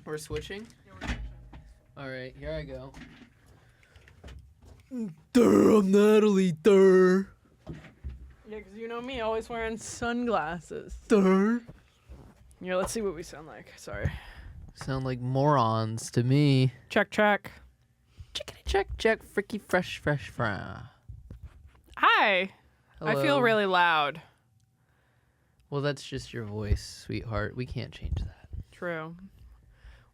We're switching? Yeah, we're switching. Alright, here I go. Durr, I'm Natalie, durr. Yeah, because you know me, always wearing sunglasses. Durr. Yeah, let's see what we sound like. Sorry. Sound like morons to me. Check, check. Chickity check, check, freaky fresh, fresh fry. Hi. Hello. I feel really loud. Well, that's just your voice, sweetheart. We can't change that. True.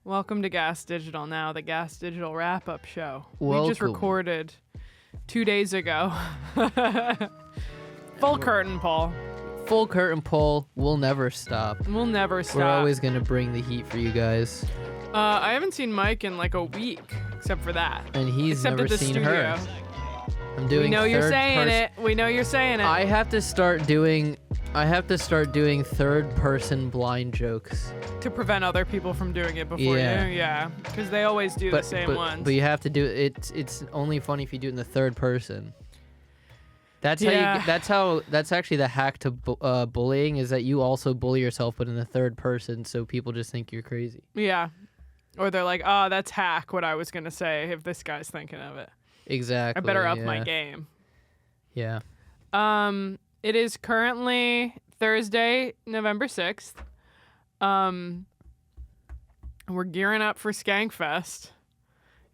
Welcome to GaS Digital now, the GaS Digital wrap-up show. Welcome. We just recorded 2 days ago. Full curtain, Paul. Full curtain pull. We'll never stop. We'll never stop. We're always going to bring the heat for you guys. I haven't seen Mike in like a week, except for that. And he's except never at the seen studio. her. I'm doing We know you're third saying person. it. We know you're saying it. I have to start doing third person blind jokes. To prevent other people from doing it before you. Yeah. Because they always do the same ones. But you have to do it. It's only funny if you do it in the third person. That's Yeah. that's actually the hack to bullying, is that you also bully yourself, but in the third person, so people just think you're crazy. Yeah. Or they're like, oh, that's hack, what I was going to say, if this guy's thinking of it. Exactly. I better up my game. Yeah. It is currently Thursday, November 6th. We're gearing up for Skankfest.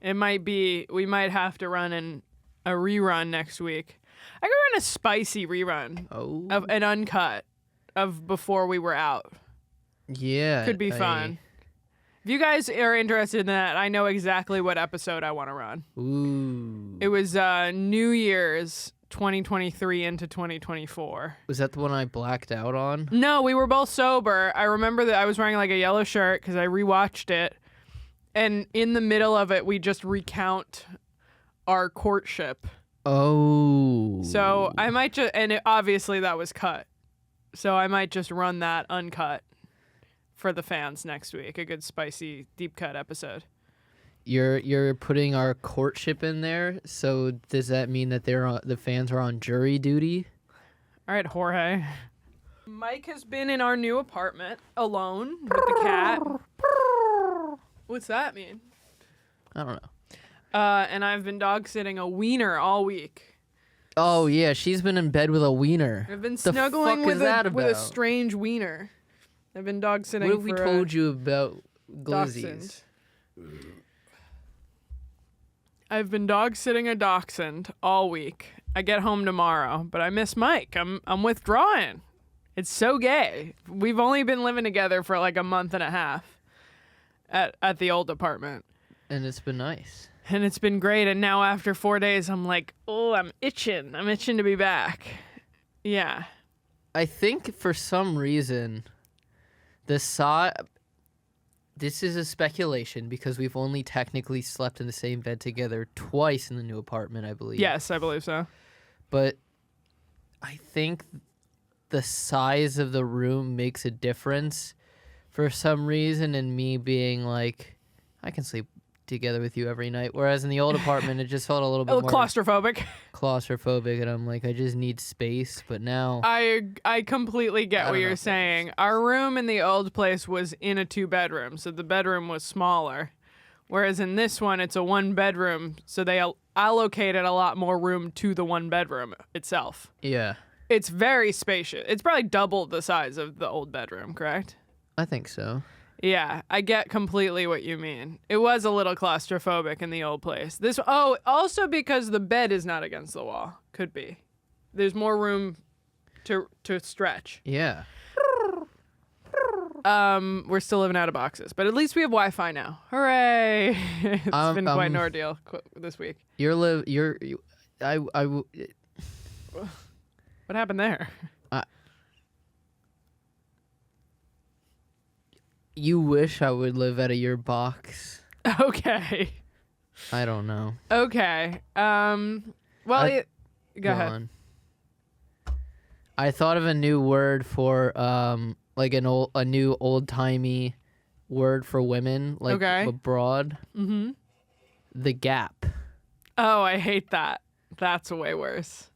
We might have to run a rerun next week. I could run a spicy rerun of an uncut of before we were out. Yeah. Could be fun. If you guys are interested in that, I know exactly what episode I want to run. Ooh. It was New Year's 2023 into 2024. Was that the one I blacked out on? No, we were both sober. I remember that I was wearing like a yellow shirt because I rewatched it. And in the middle of it, we just recount our courtship. Oh. So I might just, obviously that was cut. So I might just run that uncut for the fans next week. A good spicy deep cut episode. You're putting our courtship in there. So does that mean that the fans are on jury duty? All right, Jorge. Mike has been in our new apartment alone with the cat. What's that mean? I don't know. And I've been dog sitting a wiener all week. Oh yeah, she's been in bed with a wiener. I've been The snuggling fuck with is that with a about? strange wiener. I've been dog sitting. What have we for told you about glizzies? dachshund. I've been dog sitting a dachshund all week. I get home tomorrow, but I miss Mike. I'm withdrawing. It's so gay. We've only been living together for like a month and a half at the old apartment. And it's been nice. And it's been great. And now after 4 days, I'm like, oh, I'm itching. I'm itching to be back. Yeah. I think for some reason, this is a speculation because we've only technically slept in the same bed together twice in the new apartment, I believe. Yes, I believe so. But I think the size of the room makes a difference for some reason, and me being like, I can sleep together with you every night, whereas in the old apartment it just felt a little bit more claustrophobic, and I'm like, I just need space. But now I completely get what you're saying. Our room in the old place was in a 2-bedroom, so the bedroom was smaller, whereas in this one it's a 1-bedroom, so they allocated a lot more room to the 1-bedroom itself. Yeah, it's very spacious. It's probably double the size of the old bedroom, correct? I think so. Yeah, I get completely what you mean. It was a little claustrophobic in the old place. Also because the bed is not against the wall. Could be. There's more room to stretch. Yeah. We're still living out of boxes, but at least we have Wi-Fi now. Hooray! It's been quite an ordeal this week. What happened there? You wish I would live out of your box. Okay. I don't know. Okay. Go ahead. I thought of a new word for like a new old-timey word for women, like abroad. Mm-hmm. The gap. Oh, I hate that. That's way worse.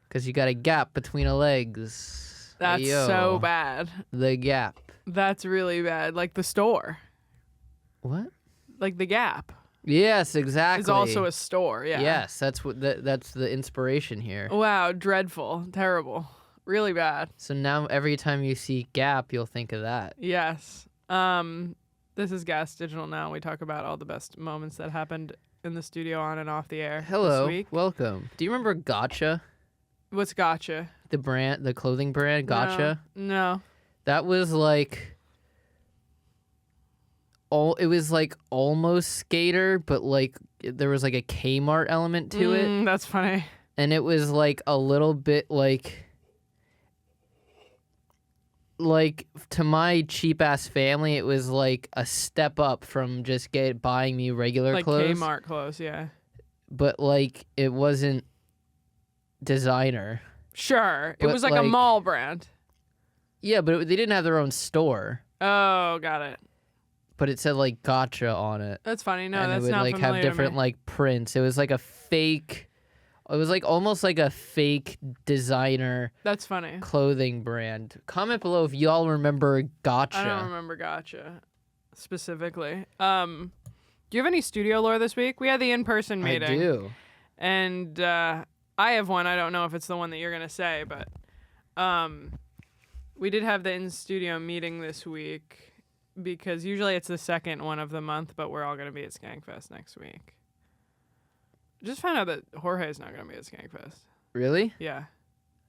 Because you got a gap between her legs. That's so bad. The gap. That's really bad. Like the store. What? Like the Gap Yes, exactly. is also a store. Yeah. Yes, that's what that's the inspiration here. Wow, dreadful, terrible, really bad. So now every time you see Gap, you'll think of that. Yes. This is GaS Digital Now. We talk about all the best moments that happened in the studio on and off the air Hello, this week. welcome. Do you remember Gotcha? What's Gotcha? The brand, the clothing brand, Gotcha? No. That was like it was like almost skater, but like there was like a Kmart element to it. That's funny. And it was like a little bit like to my cheap ass family, it was like a step up from just buying me regular Like clothes. Kmart clothes, yeah. But like it wasn't designer. Sure. It But, was like a like- mall brand. Yeah, but they didn't have their own store. Oh, got it. But it said like Gotcha on it. That's funny. No, And that's it would not like familiar have to different me. like prints. It was like a fake. It was like almost like a fake designer That's funny. clothing brand. Comment below if y'all remember Gotcha. I don't remember Gotcha specifically. Do you have any studio lore this week? We had the in-person meeting. I do. And I have one. I don't know if it's the one that you're going to say, but we did have the in-studio meeting this week because usually it's the second one of the month, but we're all going to be at Skankfest next week. Just found out that Jorge's not going to be at Skankfest. Really? Yeah.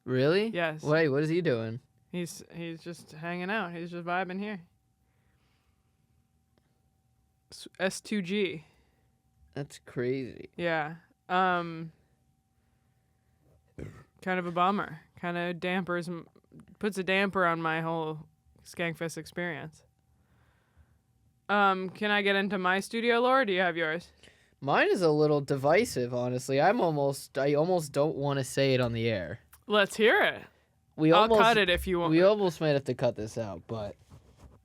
Really? Yes. Wait, what is he doing? He's just hanging out. He's just vibing here. S2G. That's crazy. Yeah. Kind of a bummer. Kind of puts a damper on my whole Skankfest experience. Can I get into my studio lore? Or do you have yours? Mine is a little divisive, honestly. I almost don't want to say it on the air. Let's hear it. I'll cut it if you want. We almost might have to cut this out, but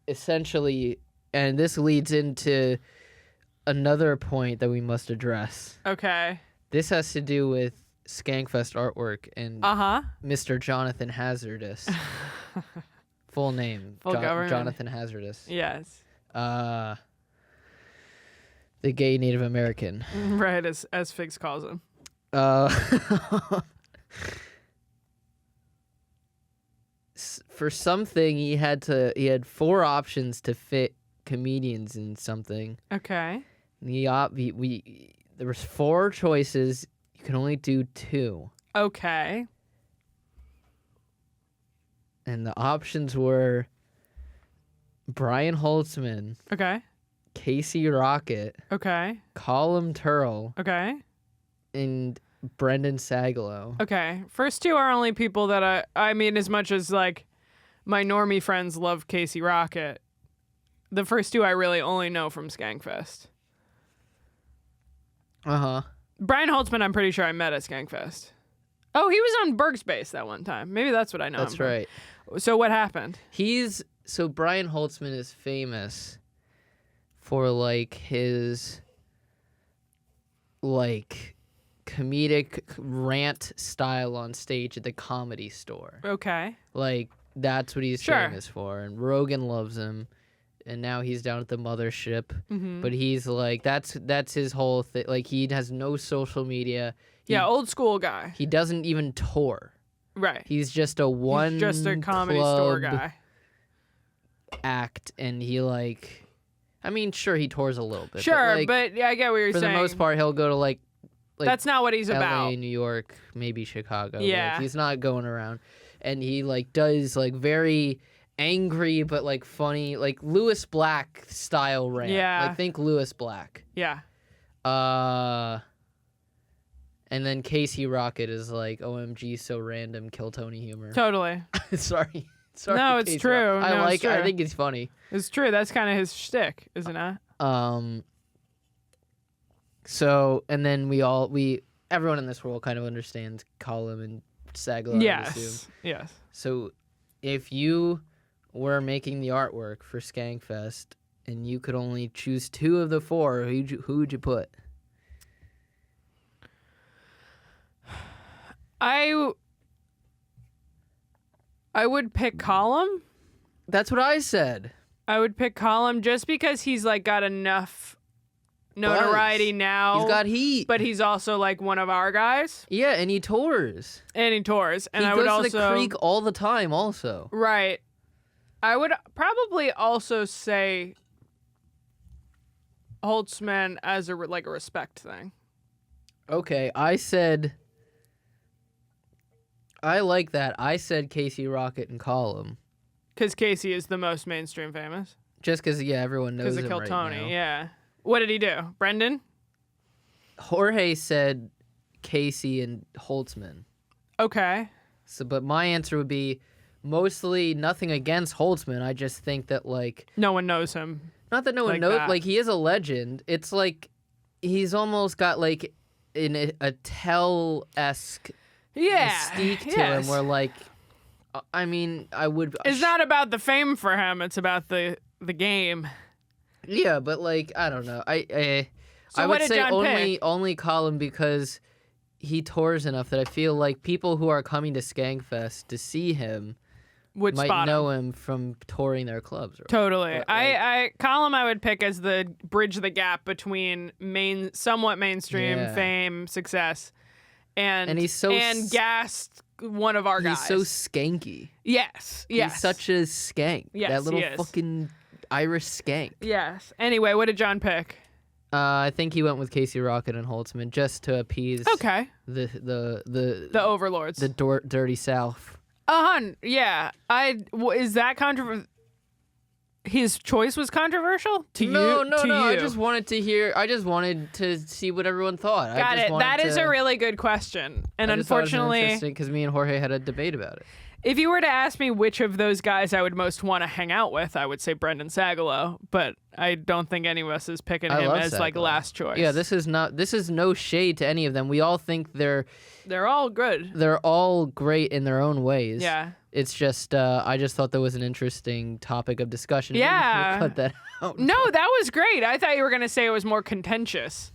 essentially, and this leads into another point that we must address. Okay. This has to do with Skankfest artwork and Mr. Jonathan Hazardous. Full name. Full government. Jonathan Hazardous. Yes. The gay Native American. Right, as Figs calls him. For something, he had 4 options to fit comedians in something. Okay. There was 4 choices. You can only do 2. Okay. And the options were Brian Holtzman, Okay. Casey Rocket, Okay. Colum Turl, Okay. and Brendan Sagalow. Okay. First 2 are only people that I mean, as much as like my normie friends love Casey Rocket, the first 2 I really only know from Skankfest. Uh-huh. Brian Holtzman, I'm pretty sure I met at Skankfest. Oh, he was on Berg's Base that one time. Maybe that's what I know. That's right. So what happened? So Brian Holtzman is famous for like his like comedic rant style on stage at the Comedy Store. Okay. Like that's what he's Sure. famous for, and Rogan loves him. And now he's down at the mothership. Mm-hmm. But he's like that's his whole thing. Like he has no social media. Yeah, old school guy. He doesn't even tour. Right. He's just a He's just a comedy store guy. act, and he like, I mean, sure he tours a little bit. Sure, like, but yeah, I get what you're for saying. the most part he'll go to like that's not what he's LA, about. New York, maybe Chicago. Yeah. Like, he's not going around, and he like does like very angry but like funny, like Lewis Black style rant. Yeah. Like think Lewis Black. Yeah. And then Casey Rocket is like OMG so random kill Tony humor. Totally. Sorry. No, it's Casey true. Rocket. No, it's I true. think it's funny. It's true. That's kind of his shtick, isn't it? So and then everyone in this world kind of understands Colum and Sagalow. I would assume. Yes. Yes. So if you were making the artwork for Skankfest and you could only choose 2 of the 4, who would you put? I would pick Colum. That's what I said. I would pick Colum just because he's like got enough notoriety now. He's got heat. But he's also like one of our guys. Yeah, and he tours. And he tours. And he I goes would also to the creek all the time also. Right. I would probably also say Holtzman as a respect thing. Okay, I like that. I said Casey Rocket and Colum. Because Casey is the most mainstream famous. Just because, yeah, everyone knows him Because of right Tony, now. yeah. What did he do? Brendan? Jorge said Casey and Holtzman. Okay. So, but my answer would be mostly nothing against Holtzman. I just think that, like... No one knows him. Not that no one like knows... that. Like, he is a legend. It's like he's almost got, like, a Tell-esque mystique to him where, like... I mean, I would... It's not about the fame for him. It's about the game. Yeah, but, like, I don't know. I So would what did say John pick? only Colin because he tours enough that I feel like people who are coming to Skankfest to see him Would might spot know him. him from touring their clubs. Totally. But, like, Colum I would pick as the bridge the gap between somewhat mainstream Yeah. fame success and he's so and GaS, one of our guys. He's so skanky. Yes. He's such a skank. Yes, that little he is. fucking Irish skank. Yes. Anyway, what did John pick? I think he went with Casey Rocket and Holtzman just to appease the overlords. the dirty South. Yeah. Is that controversial? His choice was controversial to you? No. You. I just wanted to see what everyone thought. Got it. That is a really good question. And unfortunately, because me and Jorge had a debate about it. if you were to ask me which of those guys I would most want to hang out with, I would say Brendan Sagalow, but I don't think any of us is picking him as like Sagalow. last choice. Yeah, this is no shade to any of them. We all think they're all good. They're all great in their own ways. Yeah. It's just I just thought that was an interesting topic of discussion. Yeah. We'll cut that out. No, that was great. I thought you were going to say it was more contentious.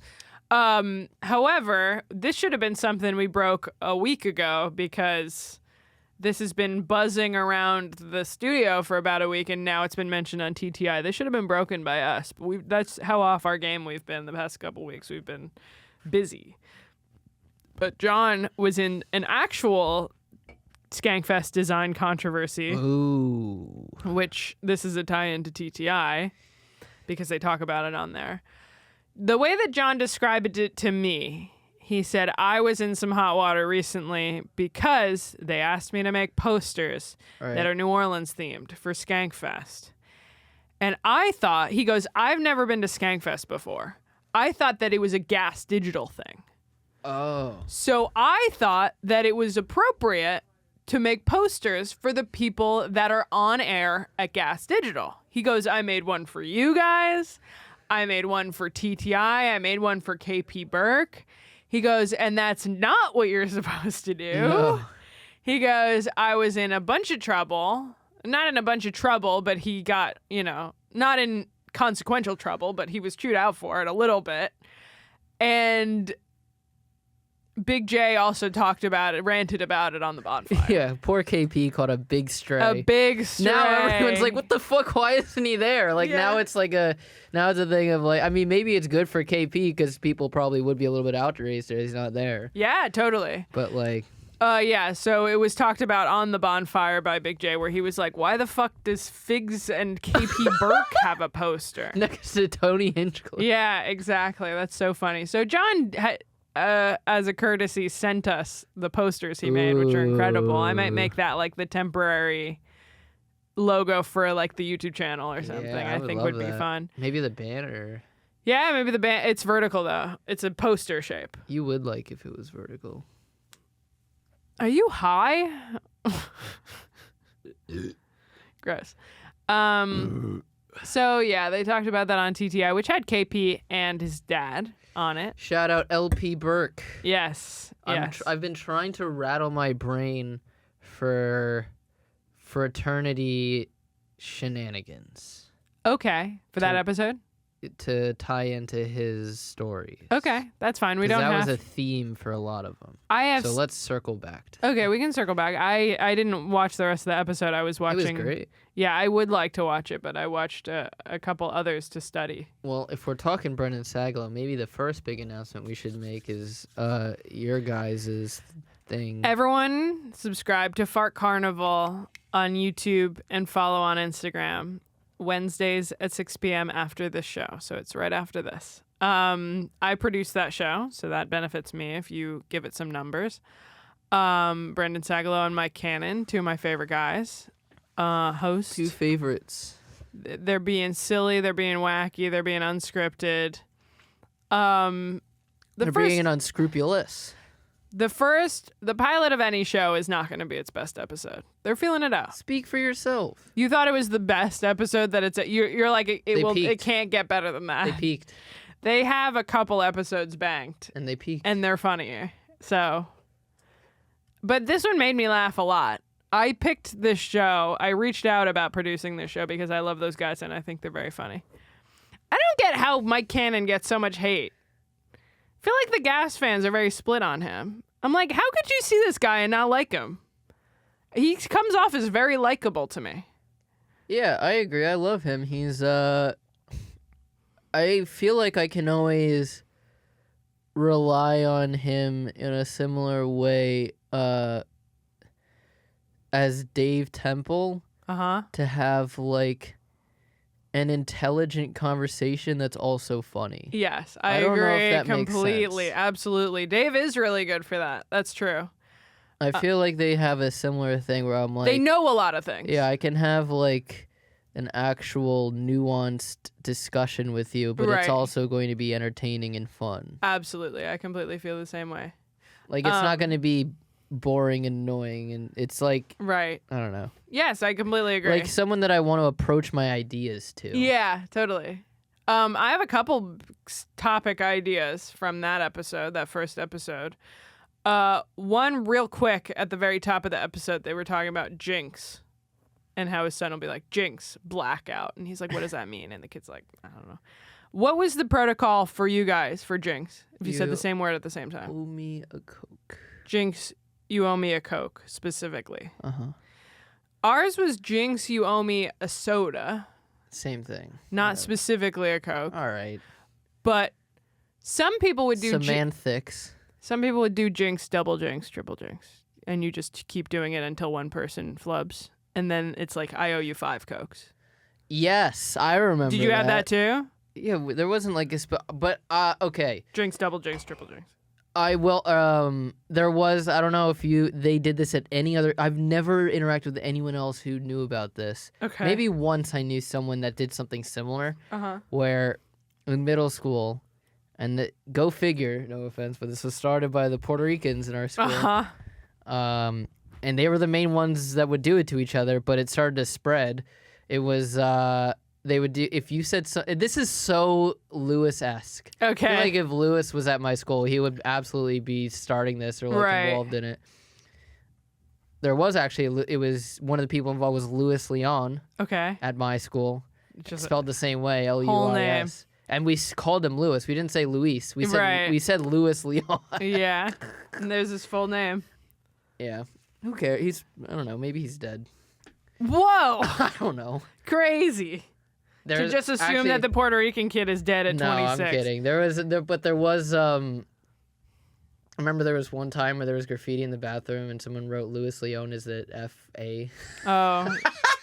However, this should have been something we broke a week ago because this has been buzzing around the studio for about a week, and now it's been mentioned on TTI. This should have been broken by us. But that's how off our game we've been the past couple weeks. We've been busy. But John was in an actual Skankfest design controversy. Ooh. Which this is a tie-in to TTI because they talk about it on there. The way that John described it to me, he said, I was in some hot water recently because they asked me to make posters that are New Orleans themed for Skankfest. And I thought, he goes, I've never been to Skankfest before. I thought that it was a GaS digital thing. Oh. So I thought that it was appropriate to make posters for the people that are on air at GaS Digital. He goes, I made one for you guys. I made one for TTI. I made one for KP Burke. He goes, and that's not what you're supposed to do. No. He goes, I was in a bunch of trouble. Not in a bunch of trouble, but he got, not in consequential trouble, but he was chewed out for it a little bit. And Big J also ranted about it on the bonfire. Yeah, poor KP caught a big stray. A big stray. Now everyone's like, what the fuck? Why isn't he there? Like, now it's a thing of like, I mean, maybe it's good for KP because people probably would be a little bit outraged that he's not there. Yeah, totally. But like... so it was talked about on the bonfire by Big J where he was like, why the fuck does Figs and KP Burke have a poster? Next to Tony Hinchcliffe. Yeah, exactly. That's so funny. So John... as a courtesy, sent us the posters he made, which are incredible. I might make that like the temporary logo for like the YouTube channel or something. Yeah, I think would be fun. Maybe the banner. Yeah, maybe the band. It's vertical though. It's a poster shape. You would like if it was vertical. Are you high? Gross. So yeah, they talked about that on TTI, which had KP and his dad on it. Shout out LP Burke. Yes. I've been trying to rattle my brain for fraternity shenanigans. Okay. For that episode? to tie into his stories. Okay, that's fine. We 'Cause don't that have. was a theme for a lot of them. I have. So let's circle back. Okay, we can circle back. I didn't watch the rest of the episode. I was It watching. was great. Yeah, I would like to watch it, but I watched a couple others to study. Well, if we're talking Brendan Sagalow, maybe the first big announcement we should make is your guys' thing. Everyone, subscribe to Fart Carnival on YouTube and follow on Instagram. Wednesdays at 6 p.m. after this show, so it's right after this. I produce that show, so that benefits me if you give it some numbers. Brendan Sagalow and Mike Cannon, two of my favorite guys, host. Two favorites. They're being silly, they're being wacky, they're being unscripted. They're being unscrupulous. The pilot of any show is not going to be its best episode. They're feeling it out. Speak for yourself. You thought it was the best episode that you're like it peaked. can't get better than that. They peaked. They have a couple episodes banked And they peaked. and they're funnier. So, but this one made me laugh a lot. I picked this show. I reached out about producing this show because I love those guys and I think they're very funny. I don't get how Mike Cannon gets so much hate. I feel like the GaS fans are very split on him. I'm like, how could you see this guy and not like him? He comes off as very likable to me. Yeah, I agree. I love him. He's I feel like I can always rely on him in a similar way as Dave Temple to have like an intelligent conversation that's also funny. Yes, I don't know agree if that makes completely. sense. Absolutely. Dave is really good for that. That's true. I feel like they have a similar thing where I'm like, They know a lot of things. yeah, I can have like an actual nuanced discussion with you, but Right. it's also going to be entertaining and fun. Absolutely. I completely feel the same way. Like it's not going to be boring and annoying, and it's like Right. I don't know, Yes, I completely agree. like someone that I want to approach my ideas to. Yeah, totally. I have a couple topic ideas from that episode, that first episode. One real quick at the very top of the episode, they were talking about Jinx and how his son will be like, Jinx, blackout. And he's like, what does that mean? And the kid's like, I don't know. What was the protocol for you guys for Jinx? If you said You the same word at the same time. Owe me a Coke. Jinx, you owe me a Coke, specifically. Uh-huh. Ours was Jinx, you owe me a soda, Same thing. not specifically a Coke. All right. But some people would do Semantics. some people would do Jinx, double Jinx, triple Jinx, and you just keep doing it until one person flubs, and then it's like I owe you 5 Cokes. Yes, I remember. Did you have that too? Yeah, there wasn't like a but okay. Jinx, double Jinx, triple Jinx. I will. There was. I don't know if they did this at any other. I've never interacted with anyone else who knew about this. Okay. Maybe once I knew someone that did something similar. Where in middle school, and go figure. No offense, but this was started by the Puerto Ricans in our school. And they were the main ones that would do it to each other. But it started to spread. It was. They would do if you said so. This is so Lewis-esque. Okay. I feel like if Lewis was at my school, he would absolutely be starting this or like Right. involved in it. There was actually it was one of the people involved was Louis Leon Okay. at my school, Just spelled the same way, Luis, whole name. and we called him Lewis. We didn't say Luis. We said Right. we said Louis Leon. yeah. And there's his full name. Yeah, who cares? I don't know. Maybe he's dead. Whoa. I don't know. Crazy. To just assume actually, that the Puerto Rican kid is dead at 26. No, I'm kidding. There was I remember there was one time where there was graffiti in the bathroom and someone wrote Louis Leon is it F-A. Oh,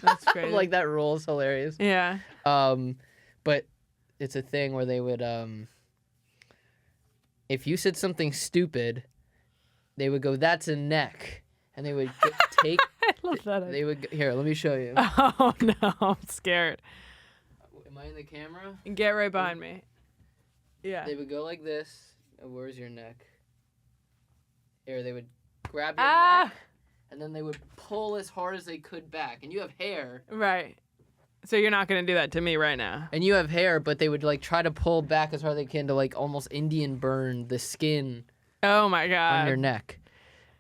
that's crazy. Like that rule is hilarious. Yeah. But it's a thing where they would if you said something stupid, they would go, that's a neck. And they would take I love that. they would here, let me show you. Oh no, I'm scared. Am I in the camera? Get right behind me. Yeah. They would go like this. Oh, where's your neck? Here, they would grab your neck, and then they would pull as hard as they could back. And you have hair. Right. So you're not gonna do that to me right now. And you have hair, but they would like try to pull back as hard as they can to like almost Indian burn the skin Oh my on god. your neck.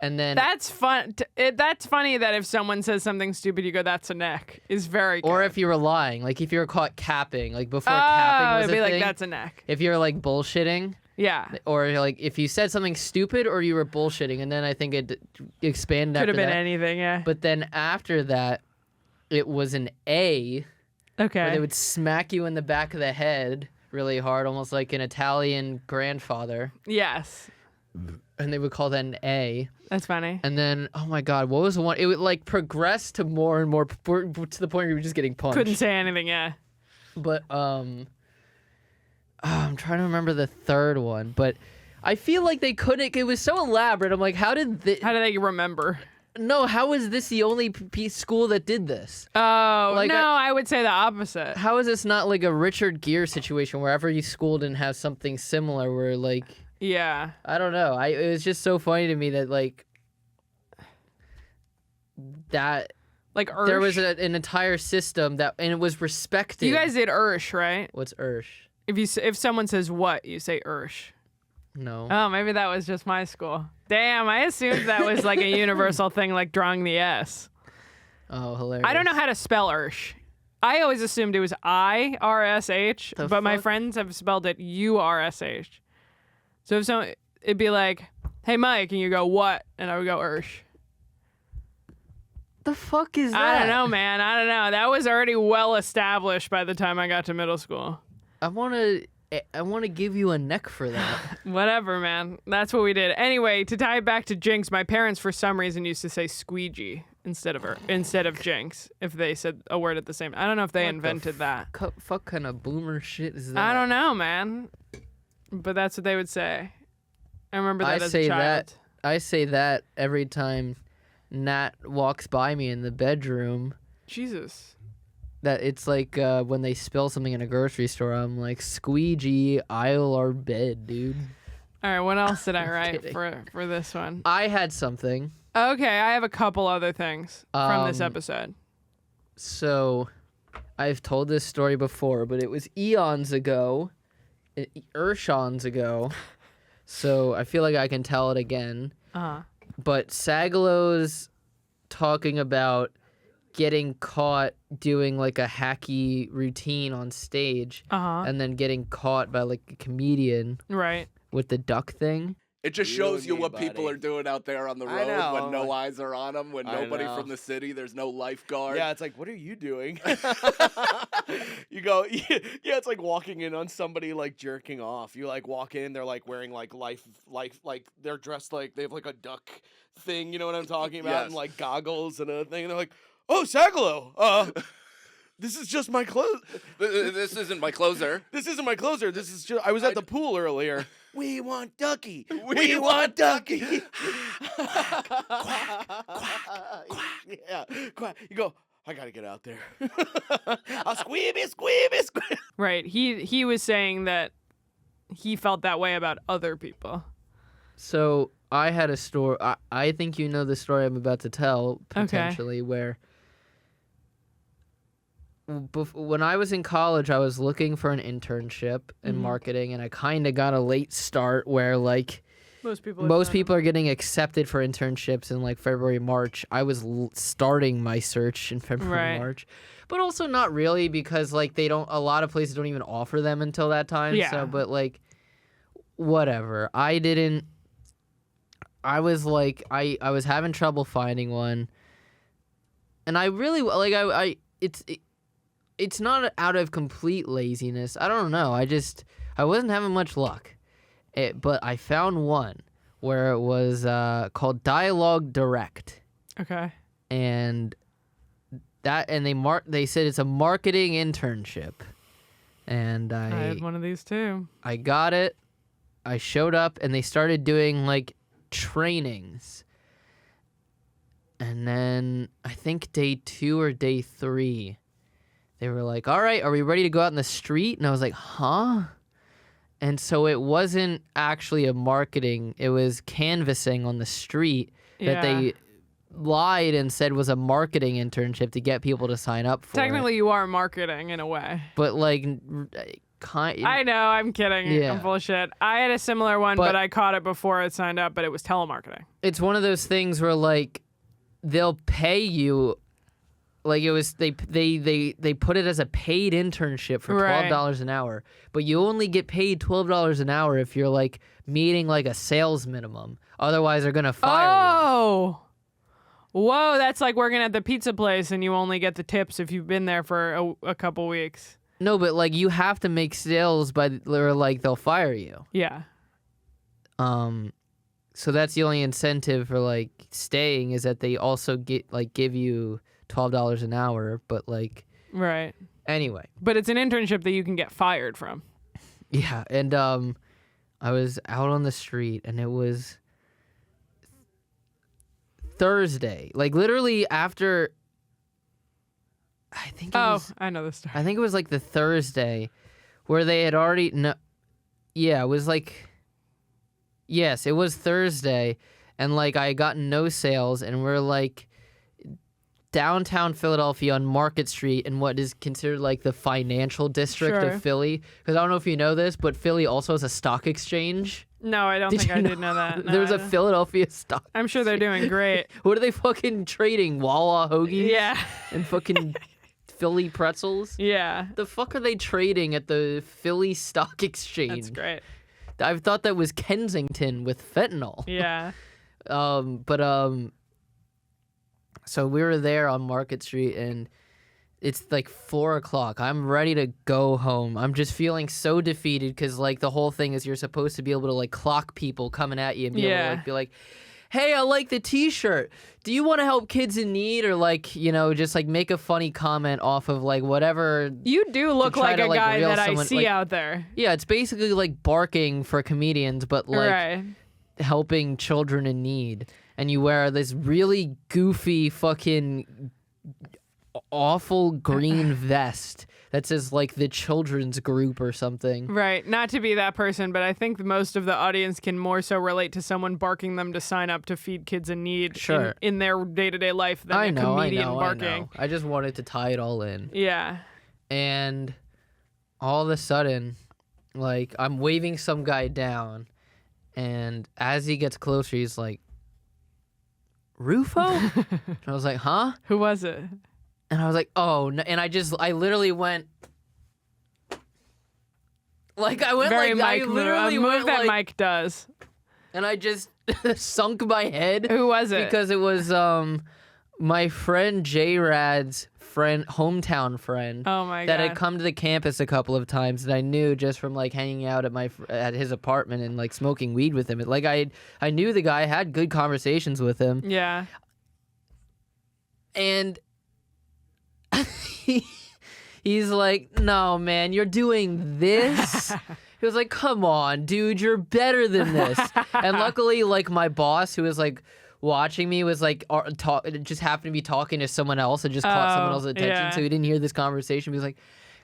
And then That's fun. That's funny that if someone says something stupid, you go, "That's a neck." Is very good. or if you were lying, like if you were caught capping, like before capping was it'd be a like, thing. "That's a neck." If you're like bullshitting, Yeah. or like if you said something stupid or you were bullshitting, and then I think it expanded Could have after been that. anything, yeah. But then after that, it was an A, where they Okay. would smack you in the back of the head really hard, almost like an Italian grandfather, Yes. and they would call that an A. That's funny. And then, oh my God, what was the one? It would like progress to more and more to the point where you were just getting punched. Couldn't say anything, yeah. But I'm trying to remember the third one, but I feel like they couldn't. It was so elaborate. I'm like, how did this? How do they remember? No, how is this the only school that did this? Oh, Like, no, I would say the opposite. How is this not like a Richard Gere situation where every school didn't have something similar? Where like, Yeah. I don't know. It was just so funny to me that like that Like Ursh. there was an entire system that and it was respected. You guys did Ursh, right? What's Ursh? If someone says what, you say Ursh. No. Oh, maybe that was just my school. Damn, I assumed that was like a universal thing, like drawing the S. Oh, hilarious. I don't know how to spell Ursh. I always assumed it was IRSH, The but my fuck? friends have spelled it URSH. So if someone, it'd be like, "Hey, Mike," and you go, "What?" And I would go, "Ursh." The fuck is that? I don't know, man. I don't know. That was already well established by the time I got to middle school. I want to give you a neck for that. Whatever, man. That's what we did. Anyway, to tie it back to Jinx, my parents for some reason used to say squeegee instead of Jinx if they said a word at the same. I don't know if they What the invented that. Fuck kind of boomer shit is that? I don't know, man. But that's what they would say. I remember that I as say a child. that. I say that every time Nat walks by me in the bedroom. Jesus. That it's like when they spill something in a grocery store, I'm like, squeegee, aisle or bed, dude. All right, what else did I write kidding. for this one? I had something. Okay, I have a couple other things from this episode. So, I've told this story before, but it was eons ago, Urshons ago. So I feel like I can tell it again. Uh-huh. But Sagalow's talking about getting caught doing like a hacky routine on stage, Uh-huh. and then getting caught by like a comedian Right. with the duck thing. It just You shows and you me, what people buddy. are doing out there on the I road know. when no eyes are on them, when I nobody know. from the city, there's no lifeguard. Yeah, it's like, what are you doing? You go, yeah, it's like walking in on somebody like jerking off. You like walk in, they're like wearing like life, like they're dressed like they have like a duck thing. You know what I'm talking about? Yes. And like goggles and a thing. And they're like, oh, Sagalow, this is just my clothes. This isn't my closer. This isn't my closer. This is just. I was at the pool earlier. We want Ducky. We want Ducky. Yeah, quack. You go. I gotta get out there. I'll squeamy. Right. He was saying that he felt that way about other people. So I had a story. I think you know the story I'm about to tell, potentially, where when I was in college, I was looking for an internship in marketing, and I kind of got a late start where, like, Most people are getting accepted for internships in, like, February, March. I was starting my search in February, Right. March. But also not really, because, like, a lot of places don't even offer them until that time. Yeah. So, but, like, whatever. I was, like, I was having trouble finding one. And I really, like, it's not out of complete laziness. I don't know. I wasn't having much luck. But I found one where it was called Dialogue Direct. Okay. And they said it's a marketing internship. And I had one of these too. I got it. I showed up and they started doing like trainings. And then I think day 2 or day 3, they were like, all right, are we ready to go out in the street? And I was like, huh? And so it wasn't actually a marketing, it was canvassing on the street that they lied and said was a marketing internship to get people to sign up for Technically, you are marketing in a way. But like, I know, I'm kidding. Yeah. I'm full of shit. I had a similar one, but But- I caught it before it signed up, but it was telemarketing. It's one of those things where like they'll pay you. Like it was, they put it as a paid internship for Right. $12 an hour, but you only get paid $12 an hour if you're like meeting like a sales minimum. Otherwise, they're gonna fire you. Oh, whoa! That's like working at the pizza place, and you only get the tips if you've been there for a couple weeks. No, but like you have to make sales or like they'll fire you. Yeah. So that's the only incentive for like staying is that they also give you $12 an hour, but like Right. anyway. But it's an internship that you can get fired from. Yeah, and I was out on the street and it was Thursday. Like literally after I think it was I know the story. I think it was like the Thursday where they had already yeah, it was like yes, it was Thursday and like I got no sales and we're like downtown Philadelphia on Market Street in what is considered like the financial district Sure. of Philly. Because I don't know if you know this, but Philly also has a stock exchange. No, I don't Did think you I know? did know that. No, There's I a don't. Philadelphia stock. I'm sure they're doing great. What are they fucking trading? Wawa hoagies? Yeah. And fucking Philly pretzels? Yeah. The fuck are they trading at the Philly Stock Exchange? That's great. I thought that was Kensington with fentanyl. Yeah. So we were there on Market Street and it's like 4:00. I'm ready to go home. I'm just feeling so defeated because like the whole thing is you're supposed to be able to like clock people coming at you and be able to Yeah. like be like, hey, I like the t-shirt. Do you want to help kids in need? Or like, you know, just like make a funny comment off of like whatever. You do look try like to, a like, guy reel that I someone, see like- out there. Yeah, it's basically like barking for comedians, but like Right. helping children in need. And you wear this really goofy fucking awful green vest that says like the children's group or something. Right. Not to be that person, but I think most of the audience can more so relate to someone barking them to sign up to feed kids in need Sure. in their day-to-day life than a comedian barking. I just wanted to tie it all in. Yeah. And all of a sudden, like, I'm waving some guy down, and as he gets closer, he's like, Rufo? And I was like, huh? Who was it? And I was like, oh, no. And I literally went, like, I went Very like, I Mike move. A literally move went that like, Mike does. and I just sunk my head. Who was it? Because it was my friend J-Rad's hometown friend Oh my that god. had come to the campus a couple of times that I knew just from like hanging out at his apartment and like smoking weed with him. Like I knew the guy, had good conversations with him, Yeah. and he's like, "No, man, you're doing this." He was like, "Come on, dude, you're better than this." And luckily, like my boss, who was like watching me, was like, just happened to be talking to someone else and just caught someone Oh, else's attention, yeah. so he didn't hear this conversation. He was like,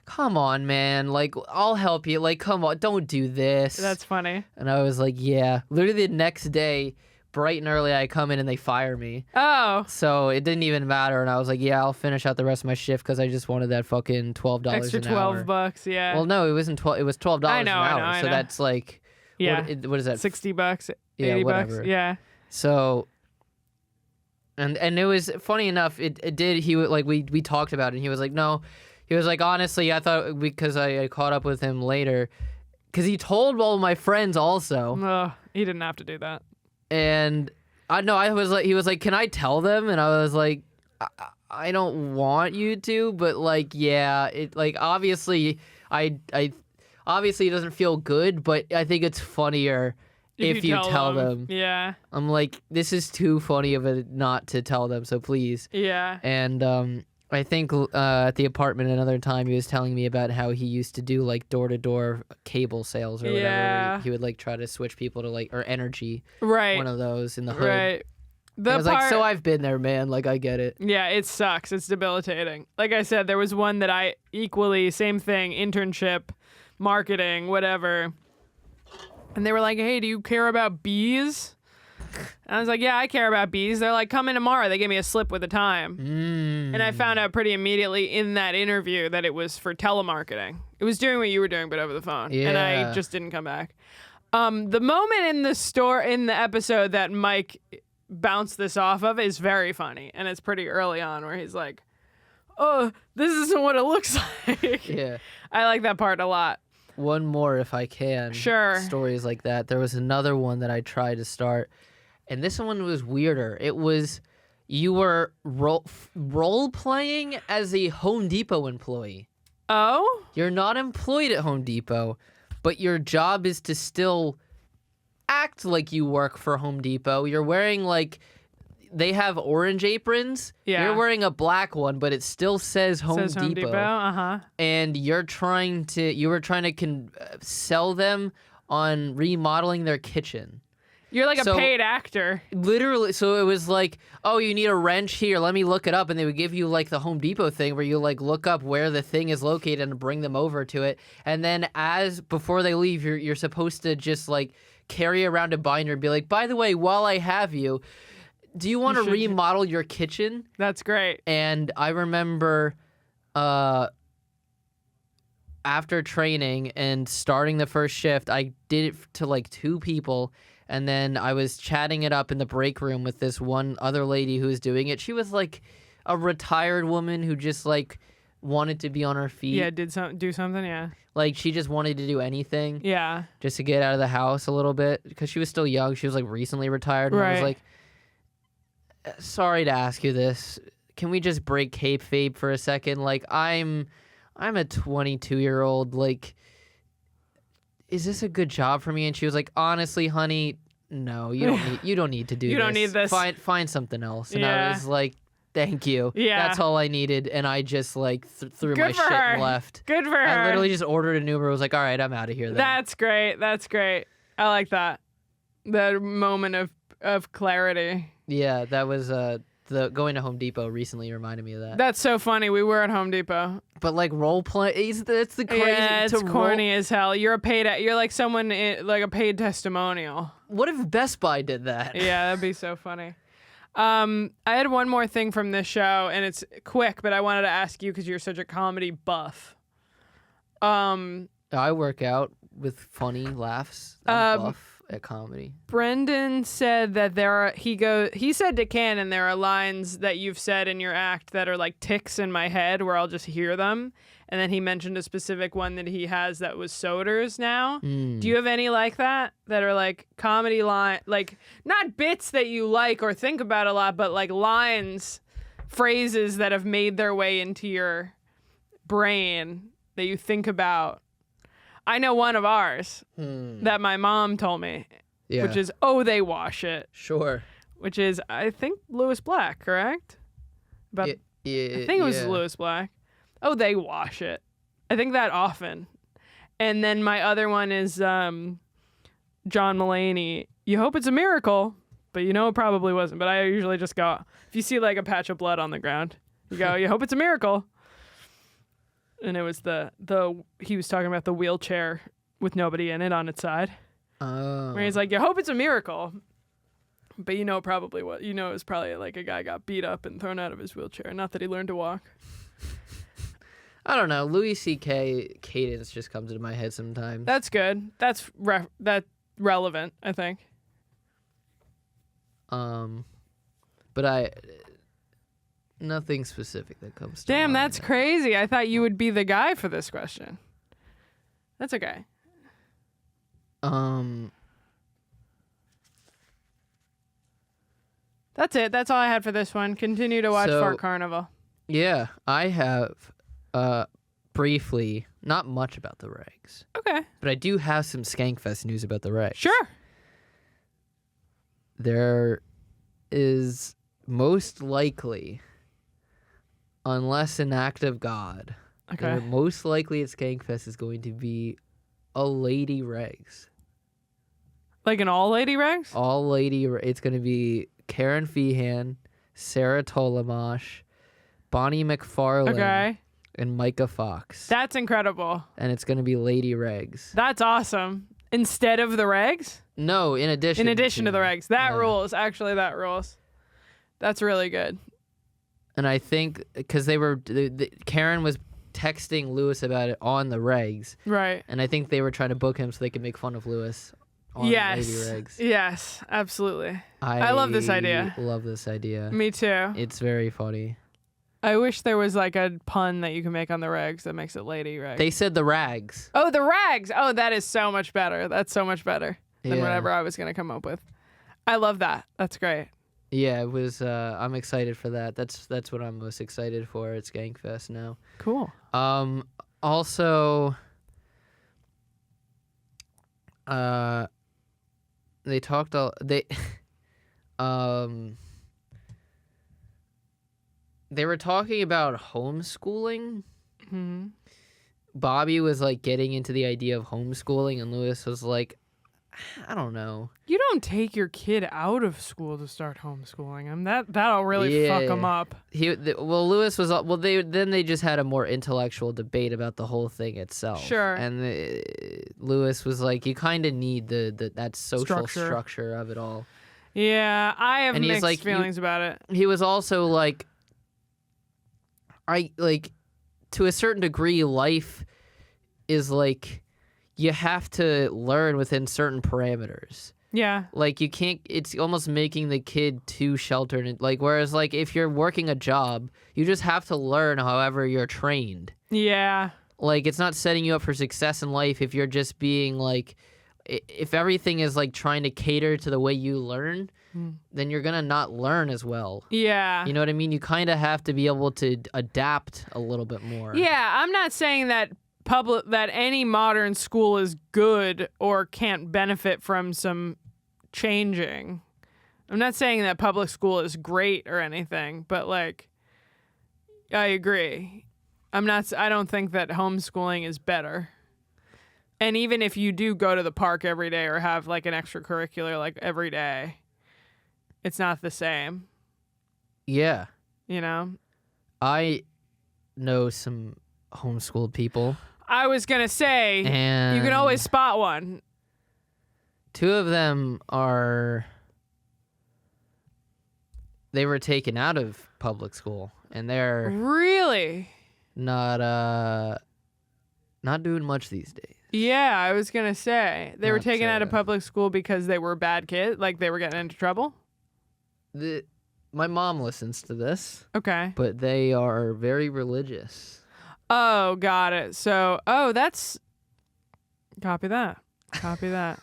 "Come on, man, like I'll help you. Like, come on, don't do this." That's funny. And I was like, "Yeah." Literally the next day, bright and early, I come in and they fire me. Oh. So it didn't even matter, and I was like, "Yeah, I'll finish out the rest of my shift because I just wanted that fucking $12 Extra an hour." $12, yeah. Well, no, it wasn't 12. It was $12 I know, an I hour. know, I so know. that's like, yeah. what is that? $60, Yeah, 80 whatever. bucks. Yeah. So, and it was funny enough. It did. He would like we talked about it. And he was like, no. He was like, honestly, I thought because I caught up with him later, because he told all my friends also, Oh, he didn't have to do that. and I know I was like, he was like, can I tell them? And I was like, I don't want you to, but like, yeah, it like obviously I obviously it doesn't feel good, but I think it's funnier if you tell them. Yeah. I'm like, this is too funny of it not to tell them, so please. Yeah. And I think at the apartment another time he was telling me about how he used to do like door-to-door cable sales or whatever. Yeah. Where he would like try to switch people to like, or energy, Right. one of those in the hood. Right. And I was like, so I've been there, man. Like, I get it. Yeah, it sucks. It's debilitating. Like I said, there was one that I equally, same thing, internship, marketing, whatever. And they were like, hey, do you care about bees? And I was like, yeah, I care about bees. They're like, come in tomorrow. They gave me a slip with a time. And I found out pretty immediately in that interview that it was for telemarketing. It was doing what you were doing, but over the phone. And I Yeah. just didn't come back. The moment in the episode that Mike bounced this off of is very funny. And it's pretty early on where he's like, oh, this isn't what it looks like. Yeah. I like that part a lot. One more if I can. Sure. Stories like that. There was another one that I tried to start, and this one was weirder. It was you were role playing as a Home Depot employee. Oh? You're not employed at Home Depot, but your job is to still act like you work for Home Depot. You're wearing like they have orange aprons. Yeah. You're wearing a black one, but it still says Home Says Home Depot. Uh-huh. And you were trying to sell them on remodeling their kitchen. You're like So- a paid actor. Literally, so it was like, oh, you need a wrench here. Let me look it up, and they would give you like the Home Depot thing where you like look up where the thing is located and bring them over to it. And then before they leave, you're supposed to just like carry around a binder and be like, by the way, while I have you, do you want to should- remodel your kitchen? That's great. And I remember after training and starting the first shift, I did it to like 2 people. And then I was chatting it up in the break room with this one other lady who was doing it. She was like a retired woman who just like wanted to be on her feet. Yeah, do something, yeah. Like she just wanted to do anything Yeah. just to get out of the house a little bit because she was still young. She was like recently retired. And I was Right. like, sorry to ask you this. Can we just break kayfabe for a second? Like I'm a 22-year-old. Like, is this a good job for me? And she was like, honestly, honey, no, you don't need to do this. You don't need this. Find something else. And Yeah. I was like, thank you. Yeah. That's all I needed. And I just like threw Good my for shit her. and left. Good for her. I literally just ordered an Uber. I was like, all right, I'm out of here then. That's great. That's great. I like that. The moment of clarity. Yeah, that was the going to Home Depot recently reminded me of that. That's so funny. We were at Home Depot. But like role play, it's the crazy. Yeah, it's to corny as hell. You're like someone like a paid testimonial. What if Best Buy did that? Yeah, that'd be so funny. I had one more thing from this show, and it's quick, but I wanted to ask you because you're such a comedy buff. I work out with funny laughs. I'm buff at comedy. Brendan said that he said to Cannon there are lines that you've said in your act that are like ticks in my head where I'll just hear them. And then he mentioned a specific one that he has that was Soder's now. Do you have any like that are like comedy line, like not bits that you like or think about a lot, but like lines, phrases that have made their way into your brain that you think about? I know one of ours that my mom told me, Yeah. which is, oh, they wash it, Sure. which is, I think, Lewis Black, correct? About, Yeah. I think it was Lewis Black. Oh, they wash it. I think that often. And then my other one is John Mulaney. You hope it's a miracle, but you know it probably wasn't. But I usually just go, if you see like a patch of blood on the ground, you go, you hope it's a miracle. And it was he was talking about the wheelchair with nobody in it on its side. Oh. Where he's like, you hope it's a miracle. But you know probably what. You know it was probably like a guy got beat up and thrown out of his wheelchair. Not that he learned to walk. I don't know. Louis C.K. cadence just comes into my head sometimes. That's good. That's relevant, I think. But nothing specific that comes to Damn, mind. that's crazy. I thought you would be the guy for this question. That's okay. That's it. That's all I had for this one. Continue to watch So- Fart Carnival. Yeah, I have briefly, not much about the Regz, Okay. but I do have some Skankfest news about the Regz. Sure. There is most likely, unless an act of God, Okay. most likely at Skankfest is going to be a lady Regz. Like an all-lady Regz? All lady, it's going to be Karen Feehan, Sarah Tolamash, Bonnie McFarlane, Okay. and Micah Fox. That's incredible. And it's going to be Lady Regz. That's awesome. Instead of the regs? No, in addition. In addition to the regs. That Yeah. rules. Actually, that rules. That's really good. And I think because Karen was texting Lewis about it on the regs, Right. and I think they were trying to book him so they could make fun of Lewis on Yes. Lady Regs. Yes, absolutely. I love this idea. Love this idea. Me too. It's very funny. I wish there was like a pun that you can make on the regs that makes it lady regs. They said the rags. Oh, the rags. Oh, that is so much better. That's so much better than Yeah. whatever I was going to come up with. I love that. That's great. Yeah, it was. I'm excited for that. That's what I'm most excited for at Skankfest now. Cool. Also, they talked they were talking about homeschooling. Hmm. Bobby was like getting into the idea of homeschooling, and Lewis was like, I don't know. You don't take your kid out of school to start homeschooling him. That'll really fuck him up. Lewis was they just had a more intellectual debate about the whole thing itself. Sure. And Lewis was like, you kind of need that social structure of it all. Yeah, I have And he's mixed like, feelings about it. He was also like, to a certain degree, life is like, you have to learn within certain parameters. Yeah. Like, you can't, it's almost making the kid too sheltered. Like, whereas, like, if you're working a job, you just have to learn however you're trained. Yeah. Like, it's not setting you up for success in life if you're just being, like, if everything is, like, trying to cater to the way you learn, then you're going to not learn as well. Yeah. You know what I mean? You kind of have to be able to adapt a little bit more. Yeah, I'm not saying that that any modern school is good or can't benefit from some changing. I'm not saying that public school is great or anything, but like I agree. I don't think that homeschooling is better. And even if you do go to the park every day or have like an extracurricular like every day, it's not the same. Yeah. You know? I know some homeschooled people. I was going to say, And you can always spot one. two of them they were taken out of public school, and they're Really? not doing much these days. Yeah, I was going to say. They were Not, taken out of public school because they were bad kids? Like they were getting into trouble? My mom listens to this, Okay. but they are very religious. Oh, got it. So, that's... Copy that. Copy that.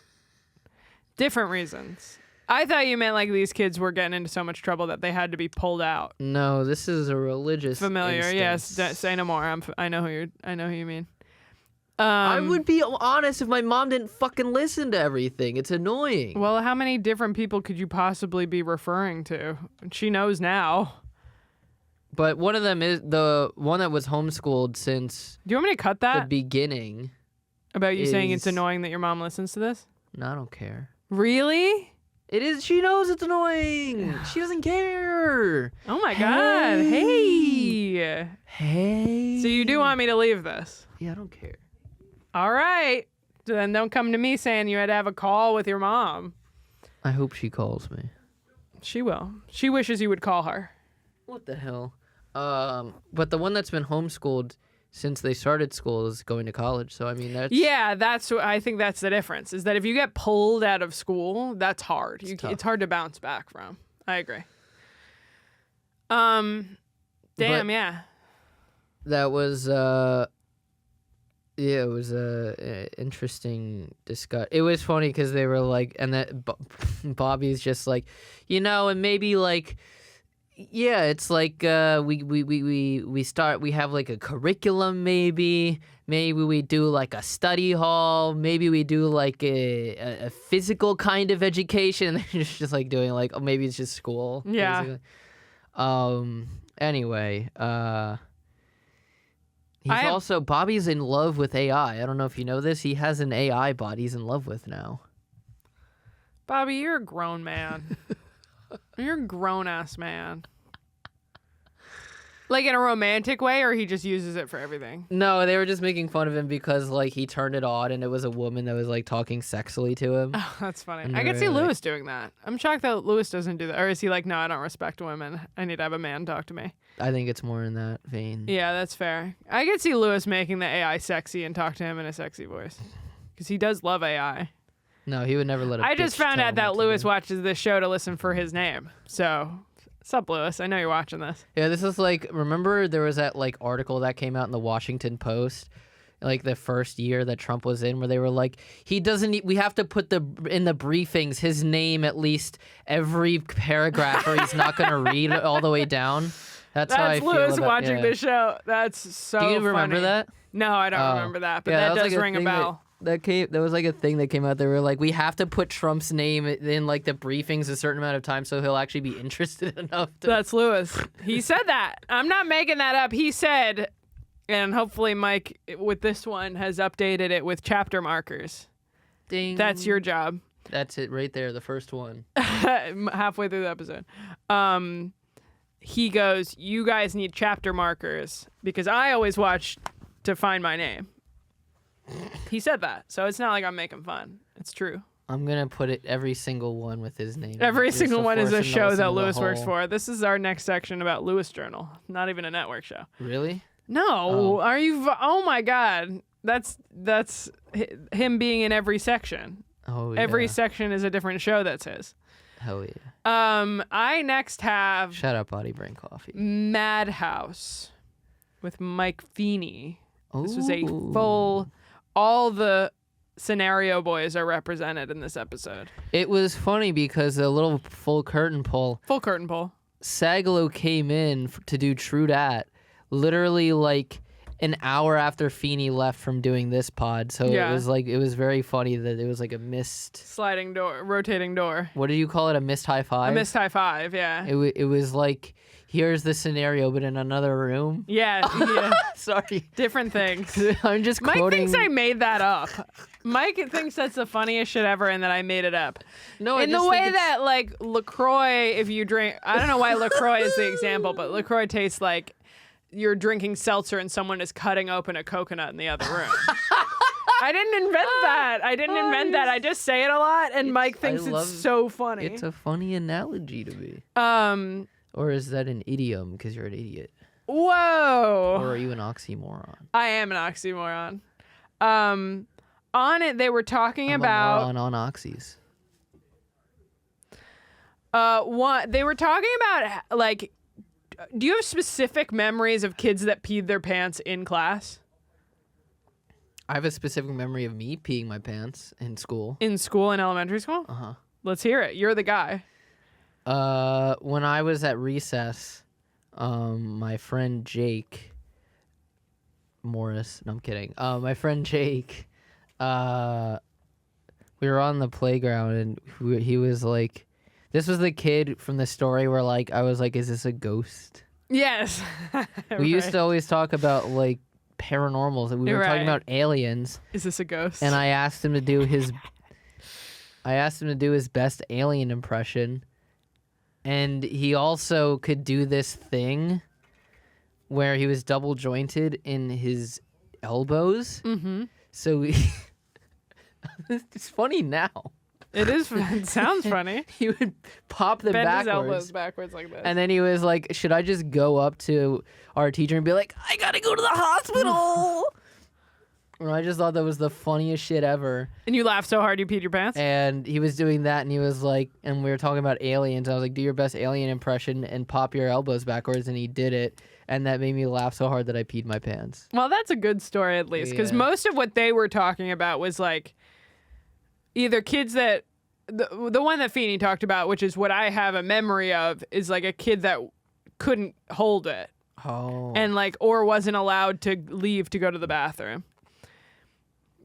Different reasons. I thought you meant like these kids were getting into so much trouble that they had to be pulled out. No, this is a religious Familiar, yes. instance. Say no more. I know who you mean. I would be honest if my mom didn't fucking listen to everything. It's annoying. Well, how many different people could you possibly be referring to? She knows now. But one of them is the one that was homeschooled since Do you want me to cut the that? beginning. About you saying it's is- annoying that your mom listens to this? No, I don't care. Really? It is. She knows it's annoying. She doesn't care. Oh my god. Hey. Hey. So you do want me to leave this? Yeah, I don't care. All right. Then don't come to me saying you had to have a call with your mom. I hope she calls me. She will. She wishes you would call her. What the hell? But the one that's been homeschooled since they started school is going to college. So I mean, that's Yeah, I think that's the difference. Is that if you get pulled out of school, that's hard. It's tough. It's hard to bounce back from. I agree. Damn, yeah. That was it was a interesting discuss. It was funny because they were like, and that Bobby's just like, and maybe like. Yeah, it's like we have like a curriculum maybe we do like a study hall, maybe we do like a physical kind of education, and they're just like doing like, maybe it's just school. Yeah. Basically. Anyway, Bobby's in love with AI. I don't know if you know this. He has an AI bot he's in love with now. Bobby, you're a grown man. You're a grown-ass man. Like in a romantic way, or he just uses it for everything? No, they were just making fun of him because like he turned it on and it was a woman that was like talking sexually to him. Oh, that's funny. And I could they see were like- Lewis doing that. I'm shocked that Lewis doesn't do that. Or is he like, no, I don't respect women. I need to have a man talk to me. I think it's more in that vein. Yeah, that's fair. I could see Lewis making the AI sexy and talk to him in a sexy voice. Because he does love AI. No, he would never let. I just found out that Lewis watches this show to listen for his name. So, what's up, Lewis? I know you're watching this. Yeah, this is like, remember there was that like article that came out in the Washington Post, like the first year that Trump was in, where they were like, he doesn't need, we have to put in the briefings his name at least every paragraph, or he's not gonna read it all the way down. That's how I feel Lewis about, watching yeah. this show. That's so Do you remember funny. that? No, I don't Oh. remember that, but Yeah, that was, does like, ring a thing bell. That was like a thing that came out. They were like, we have to put Trump's name in like the briefings a certain amount of time so he'll actually be interested enough to. That's Lewis. He said that. I'm not making that up. He said, and hopefully Mike with this one has updated it with chapter markers. Ding. That's your job. That's it right there, the first one. Halfway through the episode. He goes, you guys need chapter markers because I always watch to find my name. He said that. So it's not like I'm making fun. It's true. I'm gonna put it every single one with his name. Every just single to one is force a him to show listen that to the Lewis works whole- for. This is our next section about Lewis Journal. Not even a network show. Really? No, Oh. are you? Oh my God, that's him being in every section. Oh yeah. Every section is a different show that's his. Hell yeah. I next have Shut up, Body Brain Coffee. Madhouse with Mike Feeney. This was a Ooh. full. All the scenario boys are represented in this episode. It was funny because a little full curtain pull. Full curtain pull. Sagalow came in to do True Dat, literally like an hour after Feeney left from doing this pod. So Yeah. it was very funny that it was like a missed. Sliding door, rotating door. What did you call it? A missed high five. A missed high five. Yeah. It was like, here's the scenario, but in another room. Yeah. Yeah. Sorry, Different things. I'm just Mike quoting. thinks I made that up. Mike thinks that's the funniest shit ever and that I made it up. No, I In the just think way it's- that, like, LaCroix, if you drink... I don't know why LaCroix is the example, but LaCroix tastes like you're drinking seltzer and someone is cutting open a coconut in the other room. I didn't invent that. I didn't invent that. I just say it a lot, and Mike thinks love- it's so funny. It's a funny analogy to me. Or Or is that an idiom because you're an idiot? whoa. Or are you an oxymoron? I am an oxymoron. On it, they were talking I'm about... a moron on oxys. They were talking about, like, do you have specific memories of kids that peed their pants in class? I have a specific memory of me peeing my pants in school. In school, in elementary school? Uh-huh. Let's hear it. You're the guy. When I was at recess, my friend Jake Morris, no, I'm kidding. My friend Jake, we were on the playground and he was like, this was the kid from the story where like, I was like, is this a ghost? Yes. We used to always talk about like paranormals and we were Right. talking about aliens. Is this a ghost? And I asked him to do his best alien impression. And he also could do this thing where he was double jointed in his elbows. Mm-hmm. So it's funny now. It is. It sounds funny. He would pop them Bend his backwards. elbows backwards like this. And then he was like, should I just go up to our teacher and be like, I gotta go to the hospital? And I just thought that was the funniest shit ever. And you laughed so hard you peed your pants? And he was doing that, and he was like, and we were talking about aliens. I was like, do your best alien impression and pop your elbows backwards. And he did it. And that made me laugh so hard that I peed my pants. Well, that's a good story at least, because Yeah. most of what they were talking about was like either kids that the one that Feeney talked about, which is what I have a memory of, is like a kid that couldn't hold it Oh. and like or wasn't allowed to leave to go to the bathroom.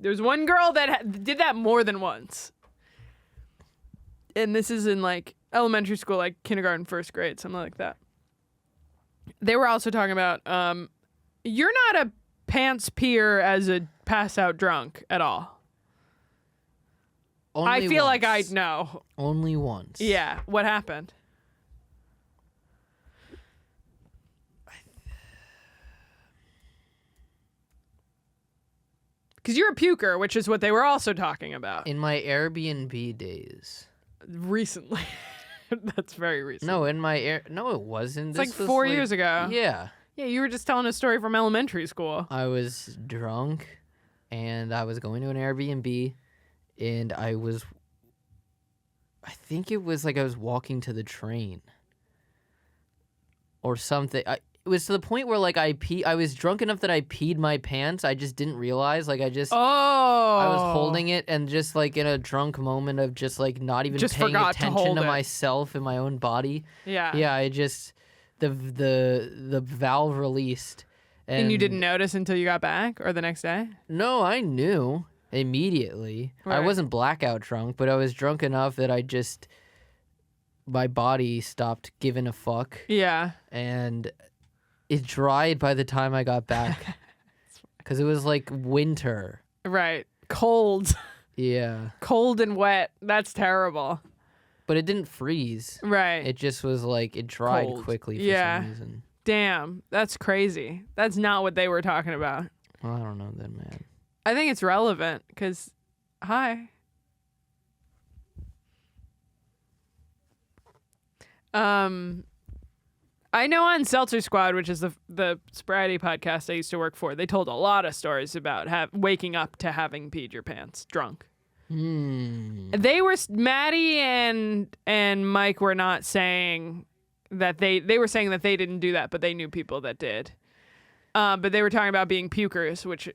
There's one girl that did that more than once, and this is in like elementary school, like kindergarten, first grade, something like that. They were also talking about you're not a pants peer as a pass out drunk at all. Only I feel like I once. know. Only once. Yeah. What happened? Because you're a puker, which is what they were also talking about In my Airbnb days. recently. That's very recent. No, no, it wasn't. It's This like was 4 years ago. Yeah. Yeah, you were just telling a story from elementary school. I was drunk, and I was going to an Airbnb, and I think it was like I was walking to the train or something. It was to the point where like I was drunk enough that I peed my pants. I just didn't realize. Like I was holding it and just like in a drunk moment of just like not even Just paying forgot to attention hold to it. myself and my own body. Yeah. Yeah, I just the valve released. And you didn't notice until you got back or the next day? No, I knew immediately. I Right. wasn't blackout drunk, but I was drunk enough that my body stopped giving a fuck, Yeah. and it dried by the time I got back. Because it was like winter. Right. Cold. Yeah. Cold and wet. That's terrible. But it didn't freeze. Right. It just was like, it dried Cold. quickly for Yeah. some reason. Damn. That's crazy. That's not what they were talking about. Well, I don't know then, man. I think it's relevant because, hi. I know on Seltzer Squad, which is the sobriety podcast I used to work for, they told a lot of stories about waking up to having peed your pants drunk. They were Maddie and Mike were not saying that they were saying that they didn't do that, but they knew people that did. But they were talking about being pukers, which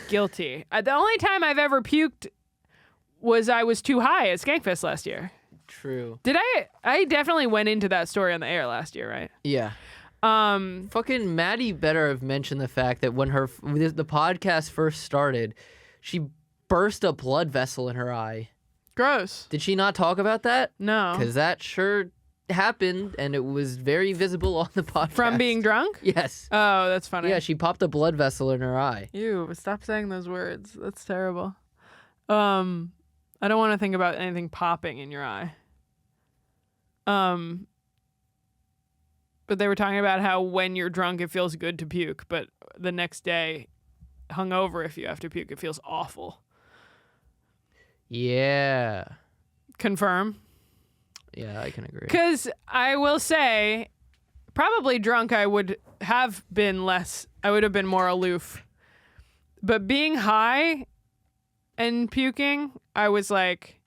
guilty. The only time I've ever puked was I was too high at Skankfest last year. True. Did I definitely went into that story on the air last year, right? Yeah. Fucking Maddie better have mentioned the fact that when the podcast first started, she burst a blood vessel in her eye. Gross. Did she not talk about that? No. Because that sure happened, and it was very visible on the podcast. From being drunk? Yes. Oh, that's funny. Yeah, she popped a blood vessel in her eye. Ew, stop saying those words. That's terrible. I don't want to think about anything popping in your eye. But they were talking about how when you're drunk, it feels good to puke, but the next day, hungover, if you have to puke, it feels awful. Yeah. Confirm? Yeah, I can agree. Because I will say, probably drunk, I would have been more aloof. But being high and puking, I was like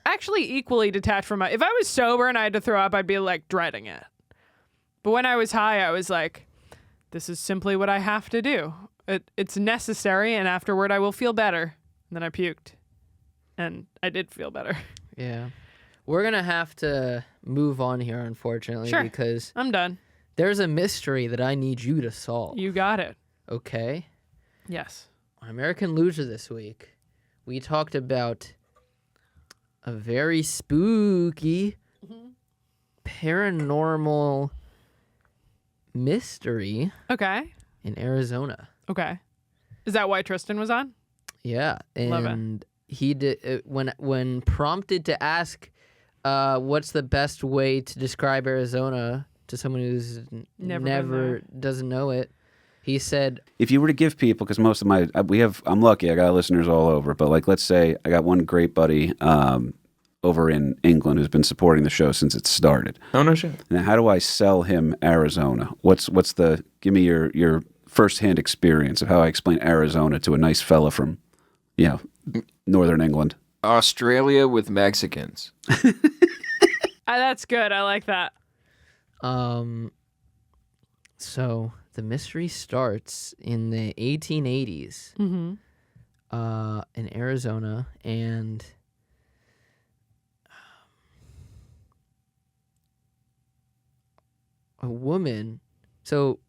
actually equally detached from if I was sober and I had to throw up, I'd be like dreading it. But when I was high, I was like, this is simply what I have to do. It's necessary, and afterward I will feel better. And then I puked. And I did feel better. Yeah. We're going to have to move on here, unfortunately, Sure. because I'm done. there's a mystery that I need you to solve. You got it. Okay? Yes. On American Loser this week, we talked about a very spooky paranormal mystery Okay. in Arizona. Okay. Is that why Tristan was on? Yeah, Love it. and he did when prompted to ask what's the best way to describe Arizona to someone who's Never been never doesn't know it. He said, If you were to give people, because most of I'm lucky, I got listeners all over, but like, let's say I got one great buddy over in England who's been supporting the show since it started. Oh, no shit. Now, how do I sell him Arizona? Give me your firsthand experience of how I explain Arizona to a nice fella from, Northern England. Australia with Mexicans. That's good. I like that. so the mystery starts in the 1880s in Arizona, and a woman. So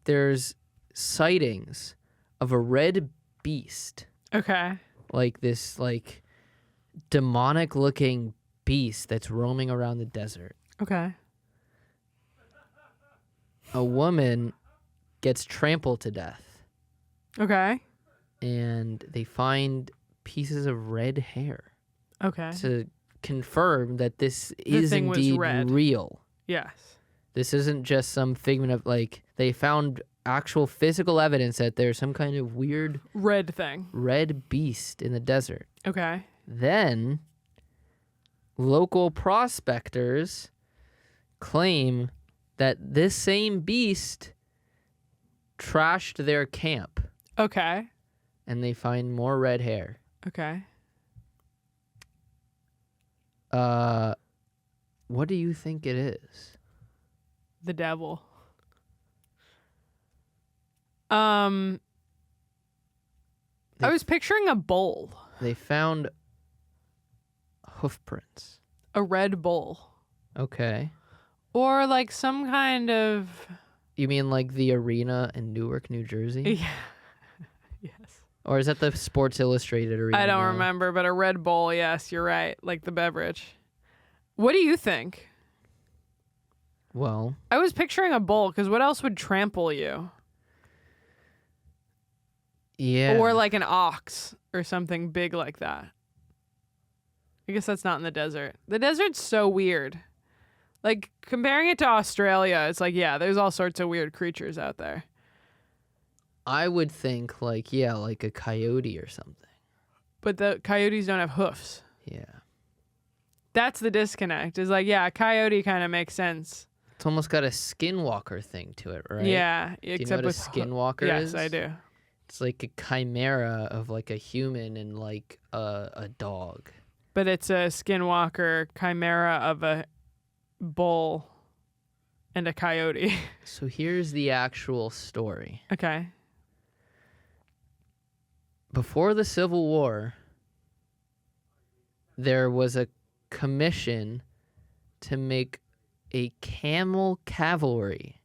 there's sightings of a red beast, Okay. like this, like demonic looking beast that's roaming around the desert. Okay. A woman gets trampled to death, Okay. and they find pieces of red hair Okay. to confirm that this is thing was indeed red. real. Yes. This isn't just some figment of, like, they found actual physical evidence that there's some kind of weird Red thing. red beast in the desert. Okay. Then local prospectors claim that this same beast trashed their camp Okay. and they find more red hair. Okay. What do you think it is? The devil. I was picturing a bull. They found hoof prints. A red bull. Okay. Or like some kind of You mean like the arena in Newark, New Jersey? yeah. Yes. Or is that the Sports Illustrated arena? I don't now? remember, but a red bull, yes, you're right. Like the beverage. What do you think? Well, I was picturing a bull because what else would trample you? yeah. Or like an ox or something big like that. I guess that's not in the desert. The desert's so weird. Like comparing it to Australia, it's like, yeah, there's all sorts of weird creatures out there. I would think like, yeah, like a coyote or something. But the coyotes don't have hoofs. Yeah. That's the disconnect. Is like, yeah, a coyote kind of makes sense. It's almost got a skinwalker thing to it, right? Yeah, Do you except know what a with skinwalker yes, is? I do. It's like a chimera of like a human and like a dog. But it's a skinwalker chimera of a bull and a coyote. So here's the actual story. Okay. Before the Civil War, there was a commission to make a camel cavalry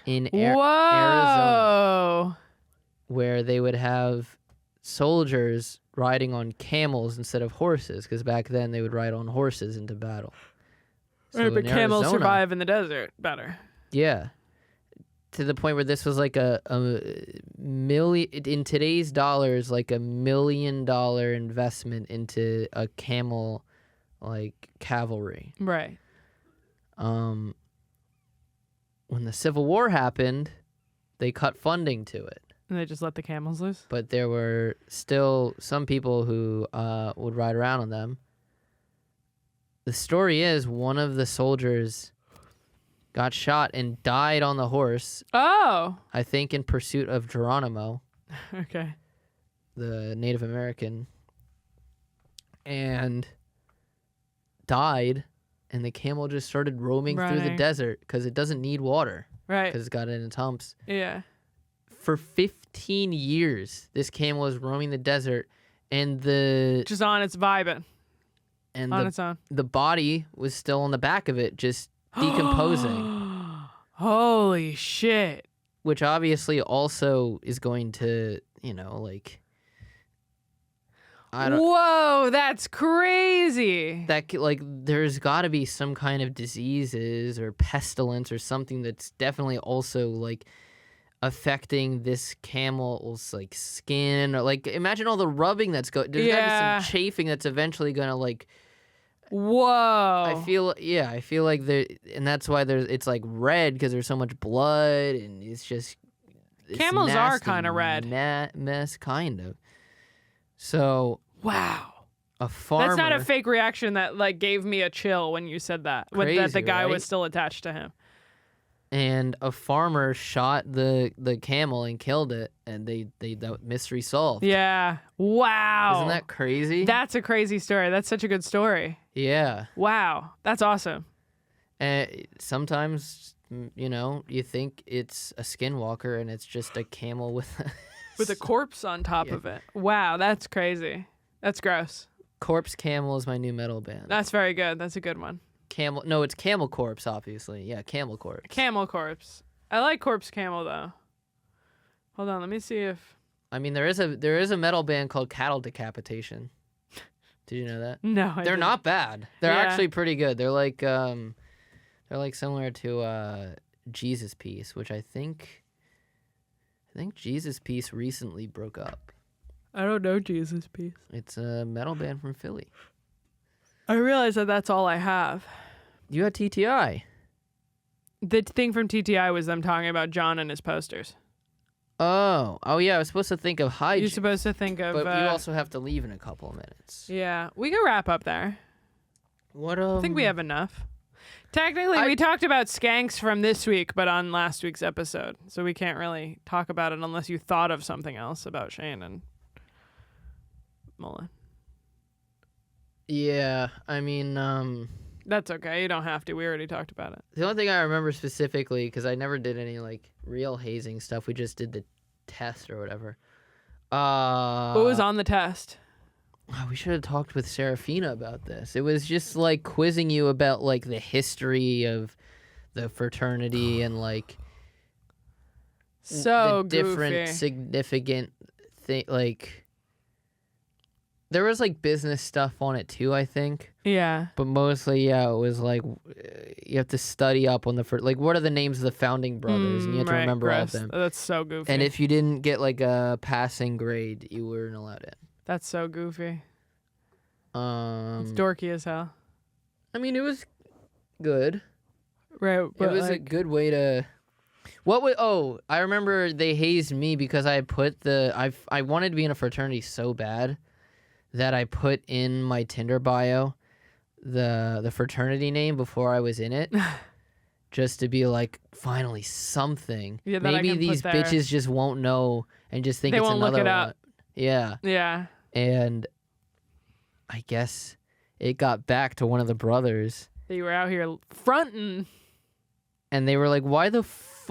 in Arizona, Whoa. where they would have soldiers riding on camels instead of horses, because back then they would ride on horses into battle. So Right, but in camels Arizona- survive in the desert better. Yeah. To the point where this was like a million, in today's dollars, like $1 million investment into a camel, like cavalry. Right. When the Civil War happened, they cut funding to it. And they just let the camels loose? But there were still some people who would ride around on them. The story is one of the soldiers got shot and died on the horse, Oh. I think in pursuit of Geronimo, Okay. the Native American, and died, and the camel just started roaming through the Running. desert because it doesn't need water Right. because it's got it in its humps. Yeah. For 15 years, this camel was roaming the desert, and the Just on its vibing. On its own. the body was still on the back of it, just decomposing, Holy shit. which obviously also is going to, like, I don't. Whoa, that's crazy. Like, there's got to be some kind of diseases or pestilence or something that's definitely also like affecting this camel's like skin, or like imagine all the rubbing that's there's got to be Yeah. some chafing that's eventually gonna like. Whoa. I feel like there, and that's why it's like red because there's so much blood, and it's just this Camels are nasty kinda red. mess, kind of. So Wow. a farmer. That's not a fake reaction that like gave me a chill when you said that. That Crazy, the guy right? was still attached to him. And a farmer shot the camel and killed it, and that mystery solved. Yeah. Wow. Isn't that crazy? That's a crazy story. That's such a good story. Yeah. Wow. That's awesome. And sometimes, you think it's a skinwalker, and it's just a camel with With a corpse on top Yeah. of it. Wow, that's crazy. That's gross. Corpse Camel is my new metal band. That's very good. That's a good one. Camel. No, it's Camel Corpse, obviously. Yeah, Camel Corpse. Camel corpse. I like corpse camel though. Hold on, let me see if I mean, there is a metal band called Cattle Decapitation. Did you know that? no. They're not bad. They're Yeah. actually pretty good. They're like similar to Jesus Piece, which I think Jesus Piece recently broke up. I don't know Jesus piece. It's a metal band from Philly. I realize that that's all I have. You had TTI. The thing from TTI was them talking about John and his posters. Oh yeah, I was supposed to think of hygiene. You're supposed to think of. But you also have to leave in a couple of minutes. Yeah, we can wrap up there. What I think we have enough. Technically, we talked about skanks from this week, but on last week's episode, so we can't really talk about it unless you thought of something else about Shane and Mullen. Yeah, I mean, That's okay. You don't have to. We already talked about it. the only thing I remember specifically, because I never did any like real hazing stuff, we just did the test or whatever. What was on the test? We should have talked with Serafina about this. It was just like quizzing you about like the history of the fraternity and like So the different goofy. significant thing. Like there was like business stuff on it too, I think. Yeah. But mostly, yeah, it was like you have to study up on the like what are the names of the founding brothers, and you have to Right, remember all of gross. them. That's so goofy. And if you didn't get like a passing grade, you weren't allowed in. That's so goofy. It's Um, dorky as hell. I mean, it was good. Right. But It was a good way to. What would? Oh, I remember they hazed me because I put I wanted to be in a fraternity so bad that I put in my Tinder bio the fraternity name before I was in it, just to be like finally something. Yeah, that I Maybe can put these there. bitches just won't know and just think They it's won't look another it up. one. Yeah, Yeah. and I guess it got back to one of the brothers. They were out here fronting. And they were like, "Why the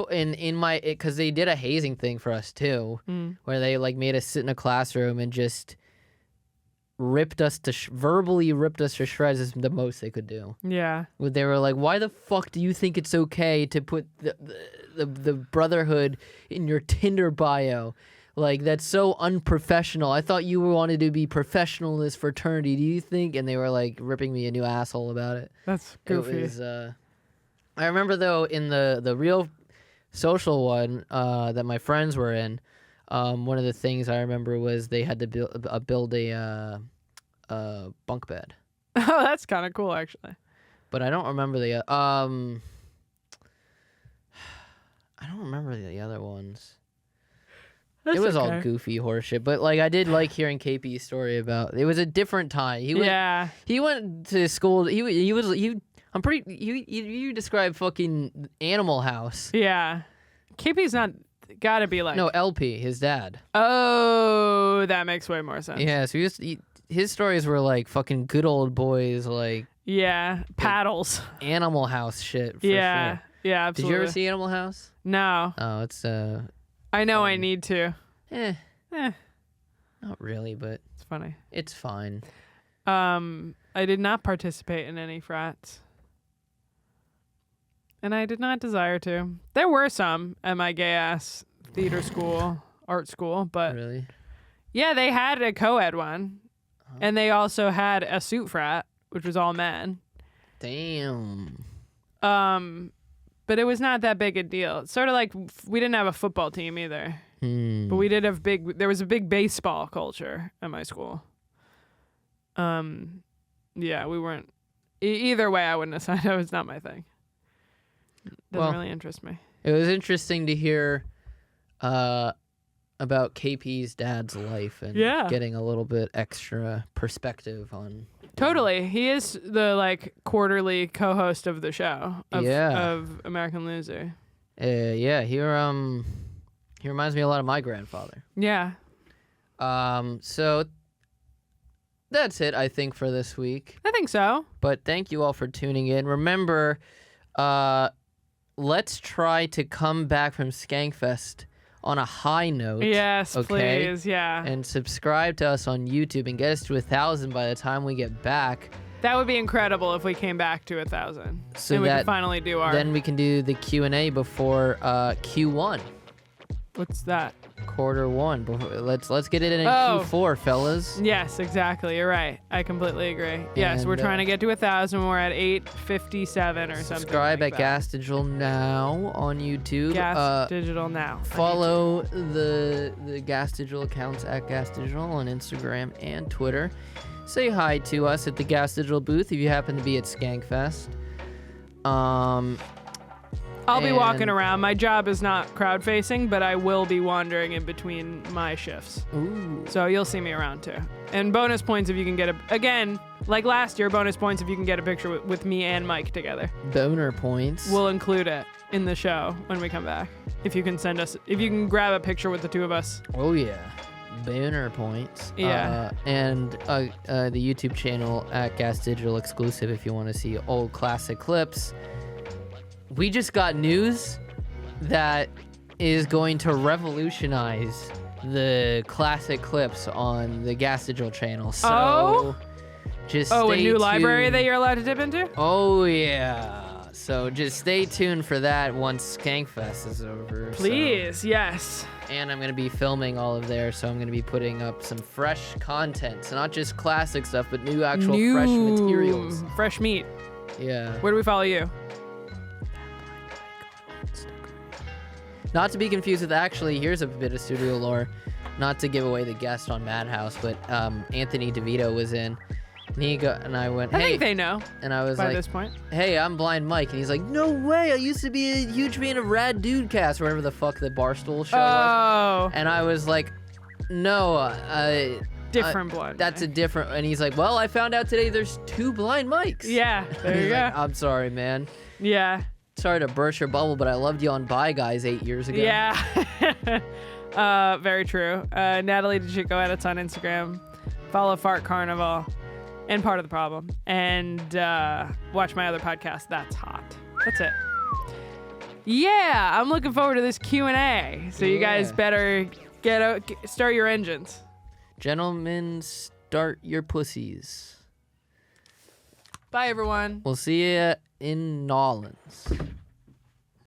in my?" Because they did a hazing thing for us too, where they like made us sit in a classroom and just ripped us to verbally ripped us to shreds is the most they could do. Yeah. They were like, "Why the fuck do you think it's okay to put the brotherhood in your Tinder bio? Like that's so unprofessional. I thought you wanted to be professional in this fraternity. Do you think?" And they were like ripping me a new asshole about it. That's goofy. It was, I remember though in the real social one that my friends were in, one of the things I remember was they had to build a bunk bed, Oh, that's kind of cool, actually. but I don't remember the I don't remember the other ones. That's It was okay. all goofy horseshit, but like I did like hearing KP's story about. It was a different time. He went to school. I'm pretty. You described fucking Animal House. Yeah. KP's not gotta be like. No, LP, his dad. Oh, that makes way more sense. Yeah, so his stories were like fucking good old boys, like Yeah. Paddles. Animal House shit. For Yeah. Sure. Yeah, Did absolutely. you ever see Animal House? No. Oh, it's I know I need to. eh, Eh, not really, but it's funny. it's fine. I did not participate in any frats. And I did not desire to. There were some at my gay-ass theater school, art school, but Really? yeah, they had a co-ed one. And they also had a suit frat, which was all men. Damn. But it was not that big a deal. It's sort of like we didn't have a football team either. But we did have there was a big baseball culture at my school. Yeah, we weren't, either way I wouldn't have signed up. It's not my thing. Doesn't Well, really interest me. It was interesting to hear about KP's dad's life and Yeah. getting a little bit extra perspective on. Totally. He is the like quarterly co-host of the show Yeah. of American Loser. Yeah, he reminds me a lot of my grandfather. Yeah. So that's it, I think, for this week. I think so. But thank you all for tuning in. Remember, let's try to come back from Skankfest on a high note. Yes, okay? please. Yeah. And subscribe to us on YouTube and get us to 1,000 by the time we get back. That would be incredible if we came back to 1,000. So and we that could finally do our. Then we can do the Q&A before Q1, What's that? quarter one. Let's get it in Oh. Q4, fellas. Yes, exactly. You're right. I completely agree. Yes, we're And, trying to get to 1,000. We're at 857 or something. Subscribe like at that. Gas Digital now on YouTube. Gas Digital now. on Follow the Gas Digital accounts at Gas Digital on Instagram and Twitter. Say hi to us at the Gas Digital booth if you happen to be at Skankfest. I'll be walking And- around. My job is not crowd facing, but I will be wandering in between my shifts. Ooh. So you'll see me around too. And bonus points if you can get again, like last year, bonus points if you can get a picture with me and Mike together. Boner points. We'll include it in the show when we come back. If you can grab a picture with the two of us. Oh yeah, boner points. Yeah. And the YouTube channel at GaS Digital exclusive if you want to see old classic clips. We just got news that is going to revolutionize the classic clips on the GaS Digital channel. So Oh? just Oh, a stay new library tuned. that you're allowed to dip into? Oh yeah. So just stay tuned for that once Skankfest is over. so- Please, yes. And I'm going to be filming all of there, so I'm going to be putting up some fresh content. So not just classic stuff, but new actual fresh materials. Fresh meat. Yeah. Where do we follow you? Not to be confused with actually, here's a bit of studio lore. Not to give away the guest on Madhouse, but Anthony DeVito was in. And I went, I hey. think they know And I was by like, this point. hey, I'm Blind Mike. And he's like, no way. I used to be a huge fan of Rad Dude Cast, or whatever the fuck the Barstool show was. Oh, And I was like, no, different blood. that's a different. And he's like, well, I found out today there's 2 Blind Mikes. Yeah, there you He's go. like, I'm sorry, man. Yeah. Sorry to burst your bubble, but I loved you on Bye Guys 8 years ago. Yeah. Very true. Natalie DeChico edits on Instagram. Follow Fart Carnival and Part of the Problem. And watch my other podcast, That's Hot. That's it. Yeah, I'm looking forward to this Q&A. So you guys Yeah. better start your engines. Gentlemen, start your pussies. Bye, everyone. We'll see you in Nolans.